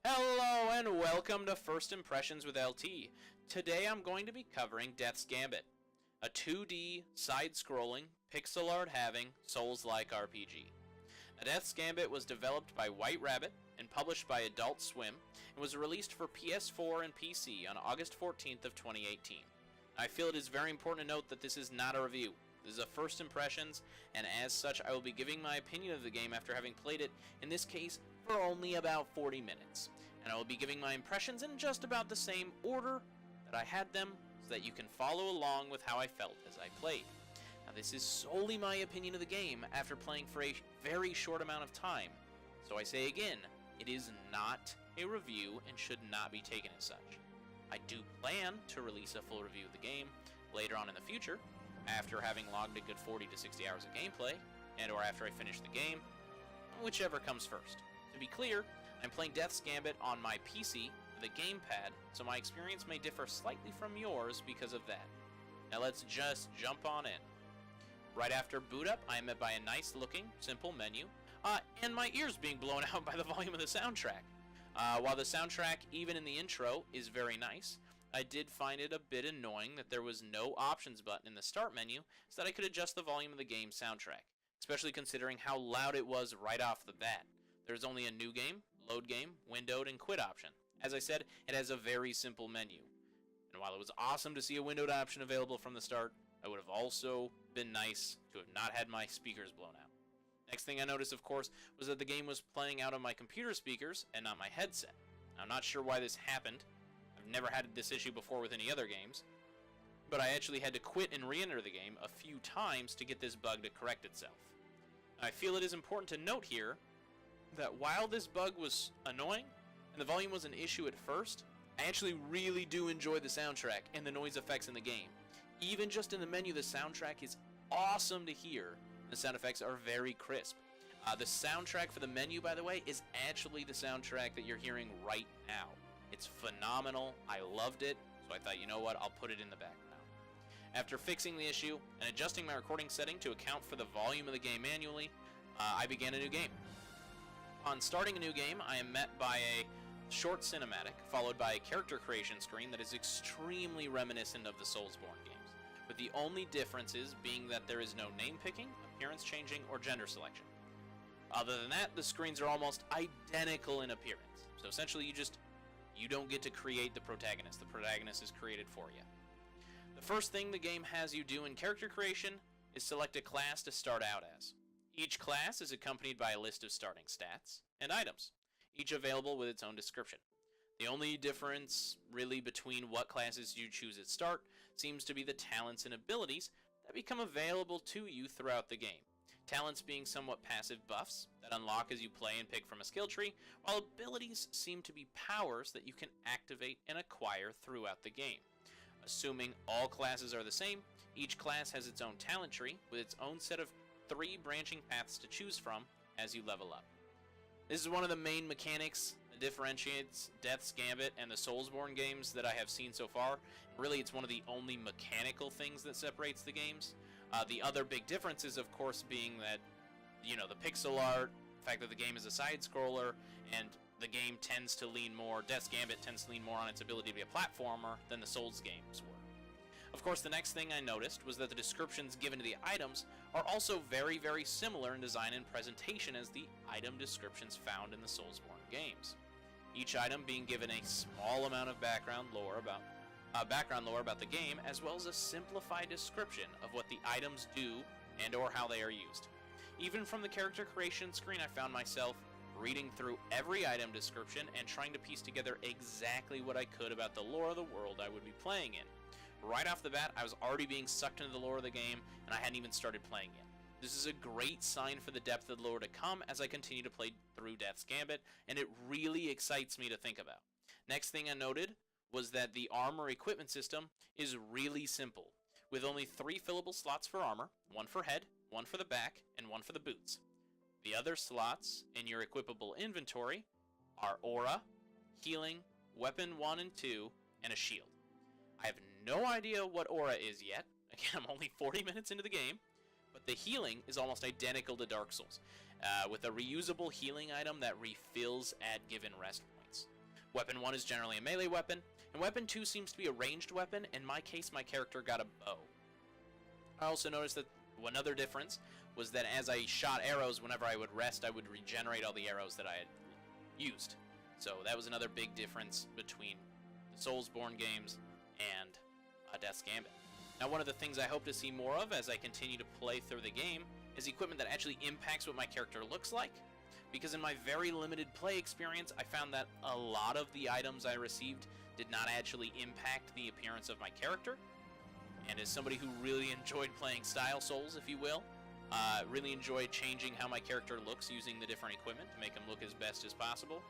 Hello and welcome to First Impressions with LT. Today I'm going to be covering Death's Gambit, a 2D, side-scrolling, pixel art having, Souls-like RPG. Now, Death's Gambit was developed by White Rabbit and published by Adult Swim and was released for PS4 and PC on August 14th of 2018. I feel it is very important to note that this is not a review. This is a First Impressions, and as such I will be giving my opinion of the game after having played it, in this case, for only about 40 minutes. And I will be giving my impressions in just about the same order that I had them, so that you can follow along with how I felt as I played. Now this is solely my opinion of the game after playing for a very short amount of time, so I say again, it is not a review and should not be taken as such. I do plan to release a full review of the game later on in the future, after having logged a good 40 to 60 hours of gameplay, and or after I finish the game, whichever comes first. To be clear, I'm playing Death's Gambit on my PC with a gamepad, so my experience may differ slightly from yours because of that. Now let's just jump on in. Right after boot up, I am met by a nice looking, simple menu, and my ears being blown out by the volume of the soundtrack. While the soundtrack, even in the intro, is very nice, I did find it a bit annoying that there was no options button in the start menu so that I could adjust the volume of the game's soundtrack, especially considering how loud it was right off the bat. There's only a new game, load game, windowed, and quit option. As I said, it has a very simple menu. And while it was awesome to see a windowed option available from the start, it would have also been nice to have not had my speakers blown out. Next thing I noticed, of course, was that the game was playing out of my computer speakers and not my headset. I'm not sure why this happened. I've never had this issue before with any other games, but I actually had to quit and re-enter the game a few times to get this bug to correct itself. I feel it is important to note here that while this bug was annoying and the volume was an issue at first, I actually really do enjoy the soundtrack and the noise effects in the game. Even just in the menu, the soundtrack is awesome to hear. The sound effects are very crisp. The soundtrack for the menu, by the way, is actually the soundtrack that you're hearing right now. It's phenomenal. I loved it, so I thought, you know what, I'll put it in the background. After fixing the issue and adjusting my recording setting to account for the volume of the game manually, I began a new game. On starting a new game, I am met by a short cinematic, followed by a character creation screen that is extremely reminiscent of the Soulsborne games, with the only differences being that there is no name picking, appearance changing, or gender selection. Other than that, the screens are almost identical in appearance, so essentially you don't get to create the protagonist is created for you. The first thing the game has you do in character creation is select a class to start out as. Each class is accompanied by a list of starting stats and items, each available with its own description. The only difference, really, between what classes you choose at start seems to be the talents and abilities that become available to you throughout the game. Talents being somewhat passive buffs that unlock as you play and pick from a skill tree, while abilities seem to be powers that you can activate and acquire throughout the game. Assuming all classes are the same, each class has its own talent tree with its own set of 3 branching paths to choose from as you level up. This is one of the main mechanics that differentiates Death's Gambit and the Soulsborne games that I have seen so far. Really, it's one of the only mechanical things that separates the games. The other big difference is, of course, being that, the pixel art, the fact that the game is a side-scroller, and the game tends to lean more, Death's Gambit tends to lean more on its ability to be a platformer than the Souls games were. Of course, the next thing I noticed was that the descriptions given to the items are also very, very similar in design and presentation as the item descriptions found in the Soulsborne games. Each item being given a small amount of background lore about the game, as well as a simplified description of what the items do and or how they are used. Even from the character creation screen, I found myself reading through every item description and trying to piece together exactly what I could about the lore of the world I would be playing in. Right off the bat, I was already being sucked into the lore of the game, and I hadn't even started playing yet. This is a great sign for the depth of the lore to come as I continue to play through Death's Gambit, and it really excites me to think about. Next thing I noted was that the armor equipment system is really simple, with only 3 fillable slots for armor, 1 for head, 1 for the back, and 1 for the boots. The other slots in your equipable inventory are aura, healing, weapon 1 and 2, and a shield. I have no idea what aura is yet. Again, I'm only 40 minutes into the game, but the healing is almost identical to Dark Souls, with a reusable healing item that refills at given rest points. Weapon 1 is generally a melee weapon, and Weapon 2 seems to be a ranged weapon. In my case, my character got a bow. I also noticed that another difference was that as I shot arrows, whenever I would rest, I would regenerate all the arrows that I had used. So that was another big difference between the Soulsborne games and Death's Gambit. Now, one of the things I hope to see more of as I continue to play through the game is equipment that actually impacts what my character looks like. Because in my very limited play experience, I found that a lot of the items I received did not actually impact the appearance of my character. And as somebody who really enjoyed playing Style Souls, if you will, really enjoyed changing how my character looks using the different equipment to make him look as best as possible.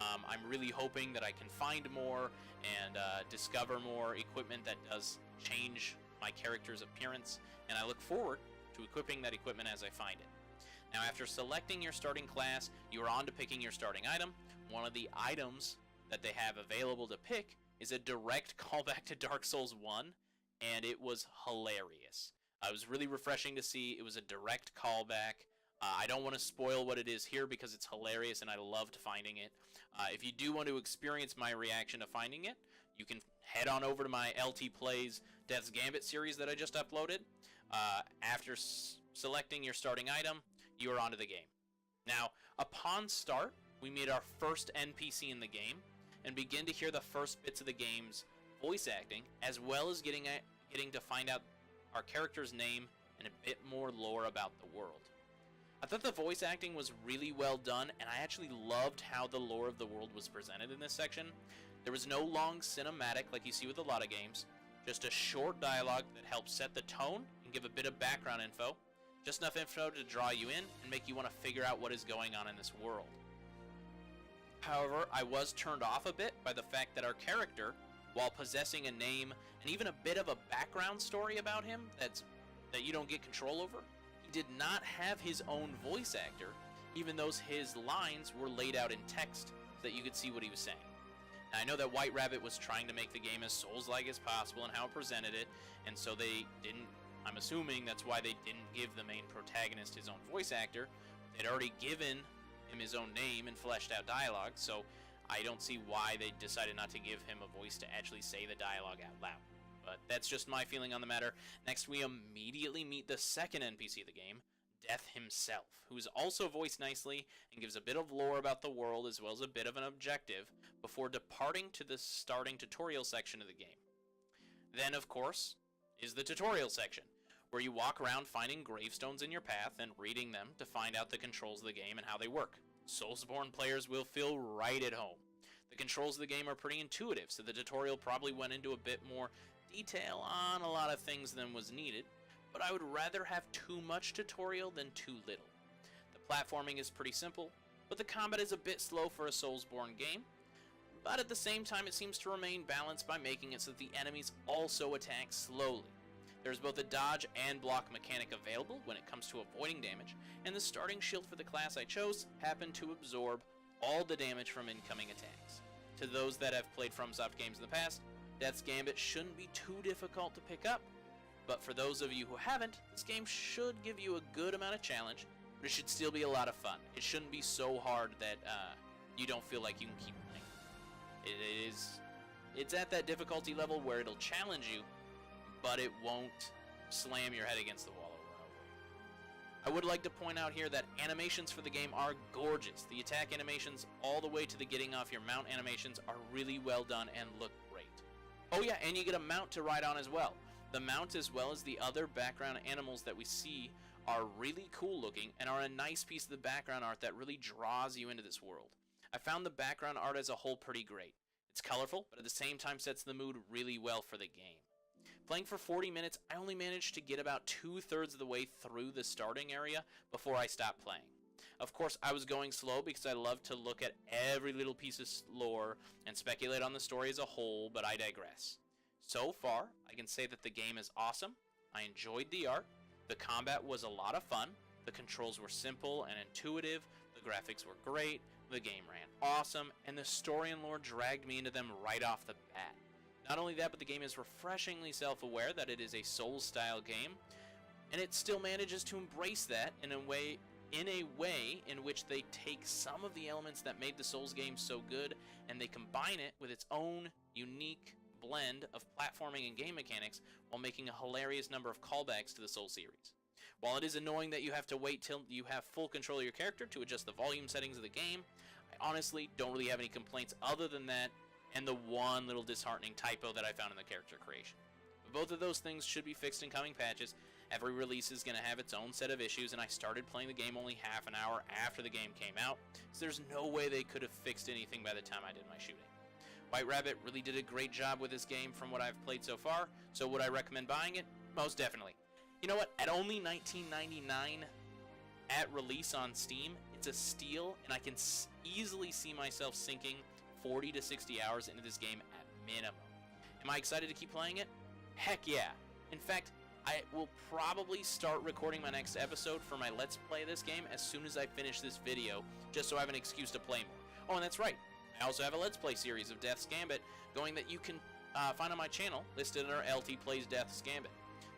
I'm really hoping that I can find more and discover more equipment that does change my character's appearance, and I look forward to equipping that equipment as I find it. Now, after selecting your starting class, you are on to picking your starting item. One of the items that they have available to pick is a direct callback to Dark Souls 1, and it was hilarious. It was really refreshing to see. It was a direct callback. I don't want to spoil what it is here because it's hilarious and I loved finding it. If you do want to experience my reaction to finding it, you can head on over to my LT Plays Death's Gambit series that I just uploaded. After selecting your starting item, you are onto the game. Now, upon start, we meet our first NPC in the game and begin to hear the first bits of the game's voice acting, as well as getting to find out our character's name and a bit more lore about the world. I thought the voice acting was really well done, and I actually loved how the lore of the world was presented in this section. There was no long cinematic like you see with a lot of games, just a short dialogue that helps set the tone and give a bit of background info. Just enough info to draw you in and make you want to figure out what is going on in this world. However, I was turned off a bit by the fact that our character, while possessing a name and even a bit of a background story about him that you don't get control over, he did not have his own voice actor, even though his lines were laid out in text so that you could see what he was saying. Now, I know that White Rabbit was trying to make the game as Souls-like as possible and how it presented it, and so they didn't. I'm assuming that's why they didn't give the main protagonist his own voice actor. They'd already given him his own name and fleshed out dialogue, so I don't see why they decided not to give him a voice to actually say the dialogue out loud. But that's just my feeling on the matter. Next, we immediately meet the second NPC of the game, Death himself, who is also voiced nicely and gives a bit of lore about the world as well as a bit of an objective before departing to the starting tutorial section of the game. Then, of course, is the tutorial section, where you walk around finding gravestones in your path and reading them to find out the controls of the game and how they work. Soulsborne players will feel right at home. The controls of the game are pretty intuitive, so the tutorial probably went into a bit more detail on a lot of things than was needed, but I would rather have too much tutorial than too little. The platforming is pretty simple, but the combat is a bit slow for a Soulsborne game, but at the same time it seems to remain balanced by making it so that the enemies also attack slowly. There's both a dodge and block mechanic available when it comes to avoiding damage, and the starting shield for the class I chose happened to absorb all the damage from incoming attacks. To those that have played FromSoft games in the past, Death's Gambit shouldn't be too difficult to pick up, but for those of you who haven't, this game should give you a good amount of challenge, but it should still be a lot of fun. It shouldn't be so hard that you don't feel like you can keep playing. It's at that difficulty level where it'll challenge you, but it won't slam your head against the wall over and over. I would like to point out here that animations for the game are gorgeous. The attack animations all the way to the getting off your mount animations are really well done and look great. Oh yeah, and you get a mount to ride on as well. The mount, as well as the other background animals that we see, are really cool looking and are a nice piece of the background art that really draws you into this world. I found the background art as a whole pretty great. It's colorful, but at the same time sets the mood really well for the game. Playing for 40 minutes, I only managed to get about 2/3 of the way through the starting area before I stopped playing. Of course, I was going slow because I love to look at every little piece of lore and speculate on the story as a whole, but I digress. So far, I can say that the game is awesome. I enjoyed the art. The combat was a lot of fun. The controls were simple and intuitive. The graphics were great. The game ran awesome, and the story and lore dragged me into them right off the bat. Not only that, but the game is refreshingly self-aware that it is a Souls-style game, and it still manages to embrace that in a way in a way in which they take some of the elements that made the Souls games so good and they combine it with its own unique blend of platforming and game mechanics while making a hilarious number of callbacks to the Souls series. While it is annoying that you have to wait till you have full control of your character to adjust the volume settings of the game, I honestly don't really have any complaints other than that and the one little disheartening typo that I found in the character creation. But both of those things should be fixed in coming patches. Every release is going to have its own set of issues, and I started playing the game only half an hour after the game came out, so there's no way they could have fixed anything by the time I did my shooting. White Rabbit really did a great job with this game from what I've played so far, so would I recommend buying it? Most definitely. You know what? At only $19.99 at release on Steam, it's a steal, and I can easily see myself sinking 40 to 60 hours into this game at minimum. Am I excited to keep playing it? Heck yeah. In fact, I will probably start recording my next episode for my Let's Play this game as soon as I finish this video, just so I have an excuse to play more. Oh, and that's right. I also have a Let's Play series of Death's Gambit going that you can find on my channel, listed under LT Plays Death's Gambit.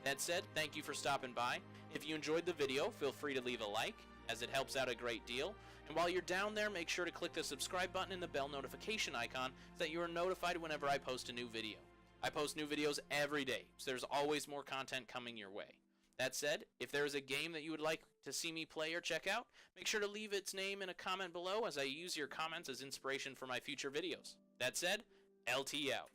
That said, thank you for stopping by. If you enjoyed the video, feel free to leave a like, as it helps out a great deal. And while you're down there, make sure to click the subscribe button and the bell notification icon so that you are notified whenever I post a new video. I post new videos every day, so there's always more content coming your way. That said, if there is a game that you would like to see me play or check out, make sure to leave its name in a comment below as I use your comments as inspiration for my future videos. That said, LT out.